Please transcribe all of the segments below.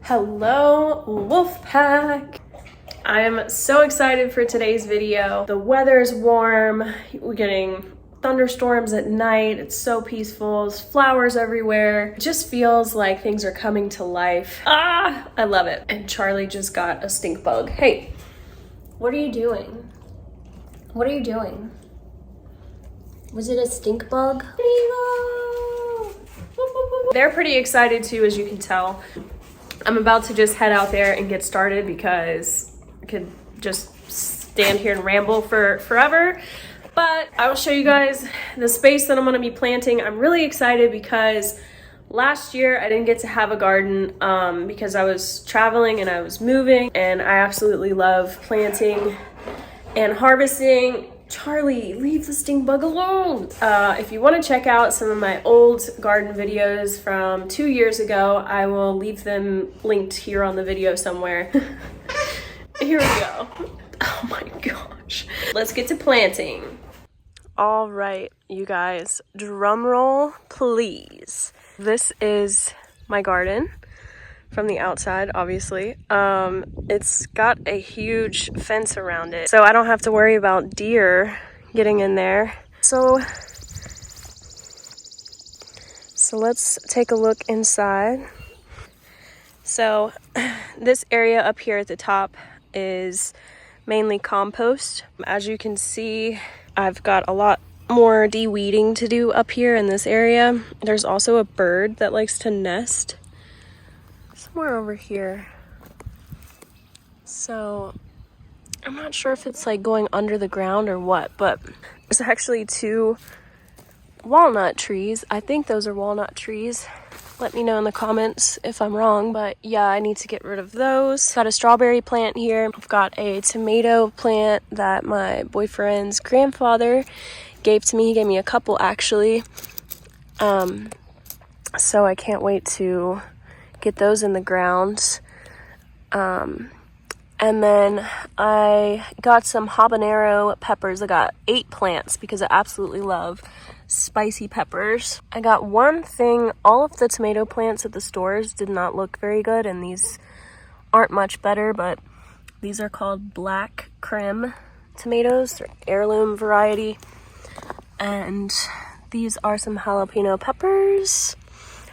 Hello, Wolfpack! I am so excited for today's video. The weather's warm, we're getting thunderstorms at night, it's so peaceful, there's flowers everywhere. It just feels like things are coming to life. Ah, I love it. And Charlie just got a stink bug. Hey, what are you doing? What are you doing? Was it a stink bug? They're pretty excited too, as you can tell. I'm about to just head out there and get started because I could just stand here and ramble for forever. But I will show you guys the space that I'm gonna be planting. I'm really excited because last year I didn't get to have a garden because I was traveling and I was moving, and I absolutely love planting and harvesting. Charlie, leave the stink bug alone. If you want to check out some of my old garden videos from 2 years ago, I will leave them linked here on the video somewhere. Here we go. Oh my gosh. Let's get to planting. All right, you guys, drum roll, please. This is my garden from the outside, obviously. It's got a huge fence around it, so I don't have to worry about deer getting in there. So let's take a look inside. So this area up here at the top is mainly compost. As you can see, I've got a lot more de-weeding to do up here in this area. There's also a bird that likes to nest somewhere over here. So I'm not sure if it's like going under the ground or what, but there's actually 2 walnut trees. I think those are walnut trees. Let me know in the comments if I'm wrong, but yeah, I need to get rid of those. Got a strawberry plant here. I've got a tomato plant that my boyfriend's grandfather gave to me. He gave me a couple actually. So I can't wait to get those in the ground. And then I got some habanero peppers. I got 8 plants because I absolutely love spicy peppers. I got one thing, all of the tomato plants at the stores did not look very good, and these aren't much better, but these are called black creme tomatoes. They're heirloom variety. And these are some jalapeno peppers.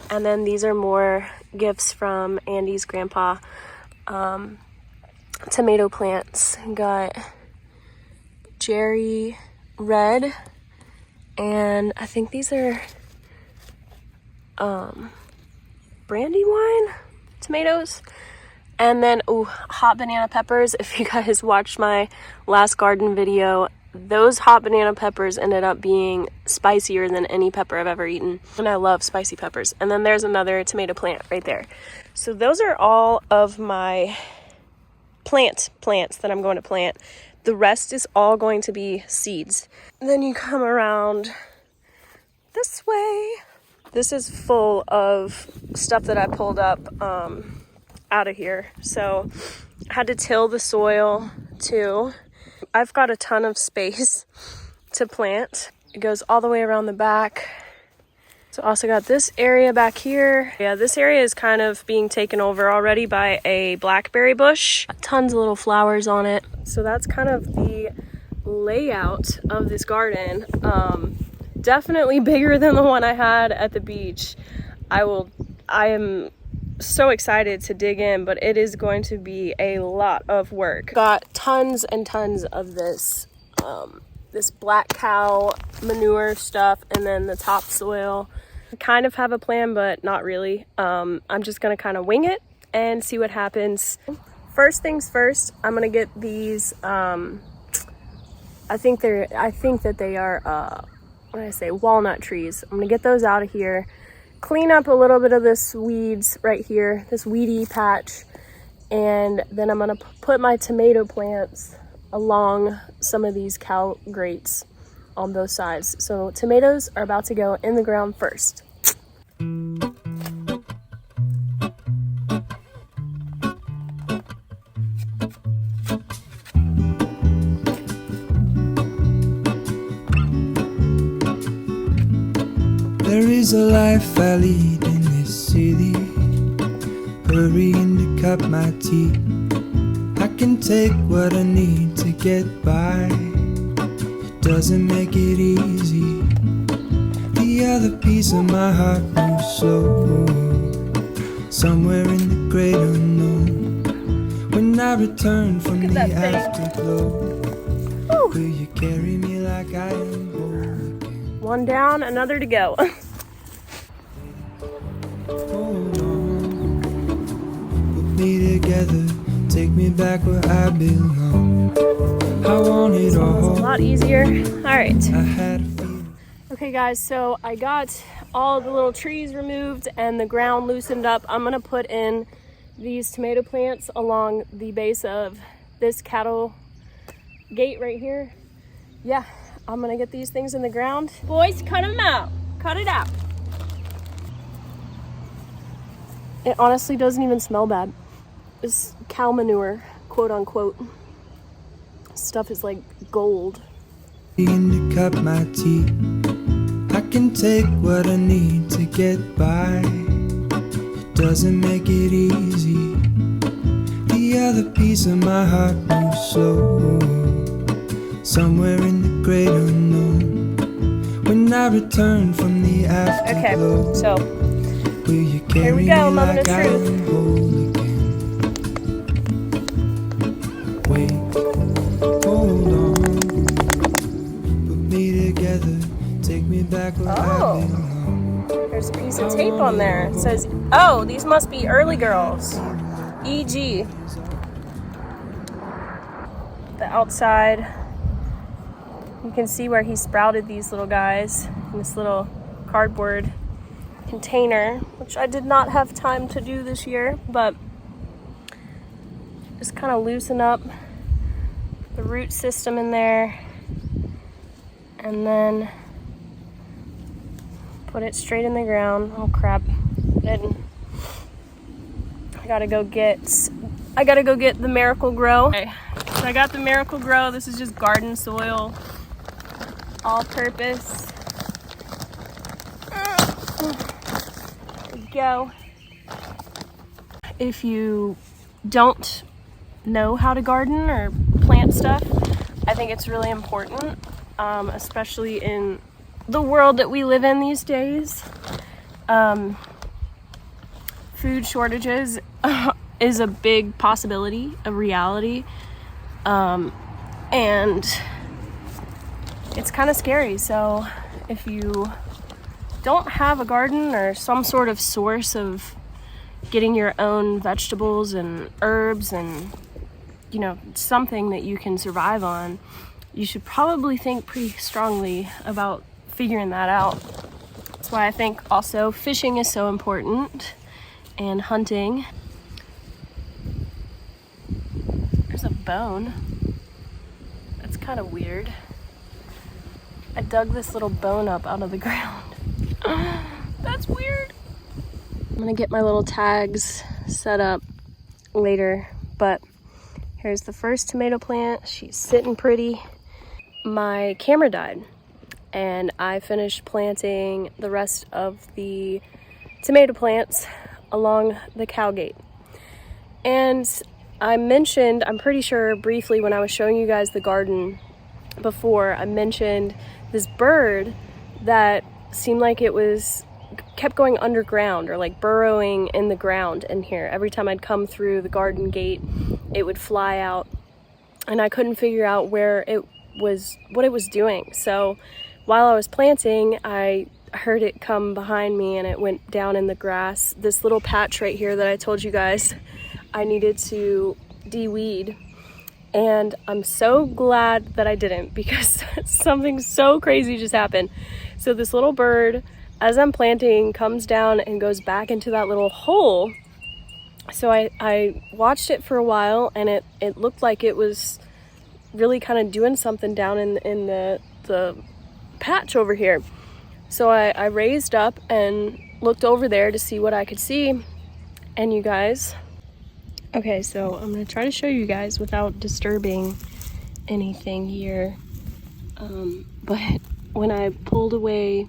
And then these are more gifts from Andy's grandpa. Tomato plants. Got Jerry red, and I think these are Brandywine tomatoes. And then hot banana peppers. If you guys watched my last garden video, those hot banana peppers ended up being spicier than any pepper I've ever eaten. And I love spicy peppers. And then there's another tomato plant right there. So those are all of my plants that I'm going to plant. The rest is all going to be seeds. And then you come around this way. This is full of stuff that I pulled up out of here. So I had to till the soil too. I've got a ton of space to plant. It goes all the way around the back. So also got this area back here. Yeah, this area is kind of being taken over already by a blackberry bush. Tons of little flowers on it. So that's kind of the layout of this garden. Definitely bigger than the one I had at the beach. I am so excited to dig in, but it is going to be a lot of work. Got tons and tons of this this black cow manure stuff, and then the topsoil. I kind of have a plan, but not really. I'm just gonna kind of wing it and see what happens. First things first, I'm gonna get these I think that they are what did I say, walnut trees. I'm gonna get those out of here, clean up a little bit of this weeds right here, this weedy patch, and then I'm gonna put my tomato plants along some of these cow grates on both sides. So tomatoes are about to go in the ground first. There is a life I lead in this city, hurrying to cut my teeth. I can take what I need to get by. It doesn't make it easy. The other piece of my heart moves slow, somewhere in the great unknown. When I return from the afterglow, will you carry me like I am whole again? One down, another to go. Hold on, put me together, take me back where I belong. I want it all. It's a lot easier. All right. I had a feeling. Okay guys, so I got all the little trees removed and the ground loosened up. I'm gonna put in these tomato plants along the base of this cattle gate right here. Yeah, I'm gonna get these things in the ground. Boys, cut them out. Cut it out. It honestly doesn't even smell bad. This cow manure, quote unquote. Stuff is like gold. To cut my teeth, I can take what I need to get by. It doesn't make it easy. The other piece of my heart moves slow, somewhere in the great unknown. When I return from the afterglow, Okay, so will you carry here we go, me moment like of I truth. am whole again? Wait, hold on, put me together, take me back where I belong. There's a piece of tape on there. It says, oh, these must be early girls. E.g. The outside, you can see where he sprouted these little guys in this little cardboard container, which I did not have time to do this year, but just kind of loosen up the root system in there and then put it straight in the ground. Oh crap. And I gotta go get the Miracle Grow. Okay. So I got the Miracle Grow. This is just garden soil, all purpose. There we go. If you don't know how to garden or plant stuff, I think it's really important, especially in the world that we live in these days. Food shortages is a big possibility, a reality, and it's kind of scary. So if you don't have a garden or some sort of source of getting your own vegetables and herbs and, you know, something that you can survive on, you should probably think pretty strongly about figuring that out. That's why I think also fishing is so important, and hunting. There's a bone. That's kind of weird. I dug this little bone up out of the ground. That's weird. I'm gonna get my little tags set up later, but here's the first tomato plant. She's sitting pretty. My camera died, and I finished planting the rest of the tomato plants along the cow gate. And I mentioned, I'm pretty sure briefly when I was showing you guys the garden before, I mentioned this bird that seemed like it kept going underground or like burrowing in the ground in here. Every time I'd come through the garden gate, it would fly out, and I couldn't figure out what it was doing. So while I was planting, I heard it come behind me and it went down in the grass. This little patch right here that I told you guys I needed to de-weed, and I'm so glad that I didn't, because something so crazy just happened. So this little bird, as I'm planting, comes down and goes back into that little hole. So I watched it for a while, and it looked like it was really kind of doing something down in the patch over here. So I raised up and looked over there to see what I could see. And you guys, okay, so I'm gonna try to show you guys without disturbing anything here. But when I pulled away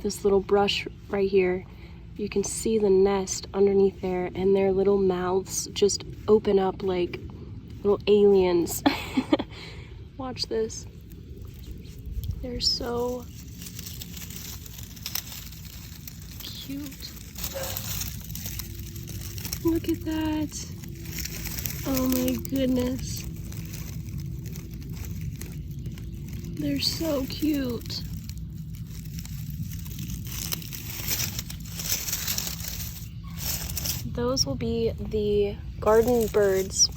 this little brush right here, You can see the nest underneath there, and their little mouths just open up like little aliens. Watch this. They're so cute. Look at that. Oh my goodness. They're so cute. Those will be the garden birds.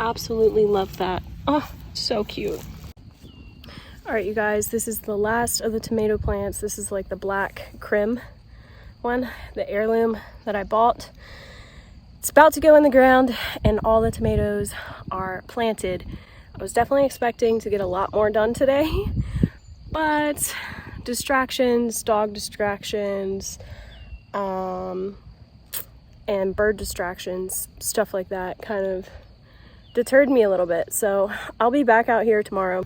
Absolutely love that. Oh, so cute. All right, you guys, this is the last of the tomato plants. This is like the black Krim one, the heirloom that I bought. It's about to go in the ground and all the tomatoes are planted. I was definitely expecting to get a lot more done today, but distractions, dog distractions, and bird distractions, stuff like that kind of deterred me a little bit. So I'll be back out here tomorrow.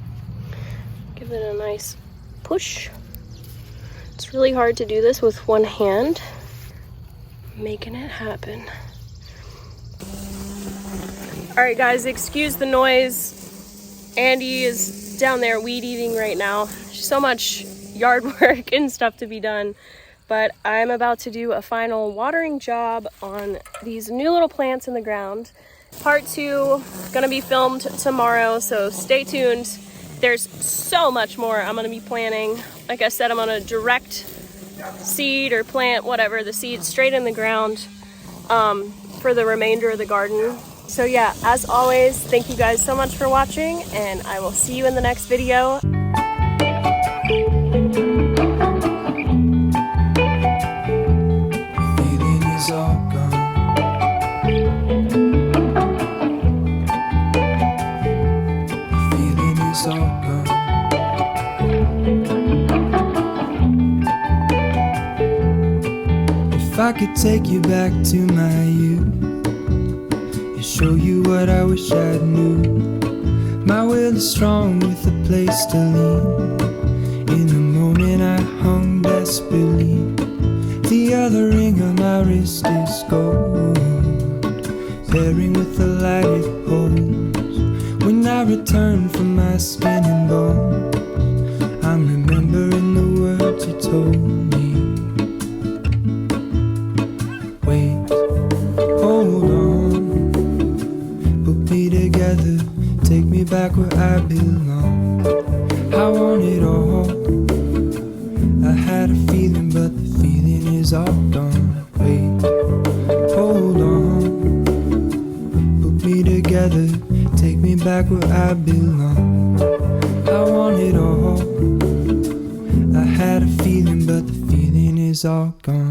Give it a nice push. It's really hard to do this with one hand. Making it happen. All right, guys, excuse the noise. Andy is down there weed eating right now. So much yard work and stuff to be done. But I'm about to do a final watering job on these new little plants in the ground. Part 2 gonna be filmed tomorrow, so stay tuned. There's so much more I'm gonna be planting. Like I said, I'm gonna direct seed or plant, whatever, the seed straight in the ground for the remainder of the garden. So yeah, as always, thank you guys so much for watching, and I will see you in the next video. If I could take you back to my youth and show you what I wish I knew, my will is strong with a place to lean. In the moment I hung desperately, the other ring on my wrist is gold, pairing with the light it holds. When I return from my skin and bones, I'm remembering the words you told me. Wait, hold on, put me together, take me back where I belong. I want it all. I had a feeling, but the feeling is all gone. Wait, hold on, put me together, take me back where I belong. I want it all. I had a feeling, but the feeling is all gone.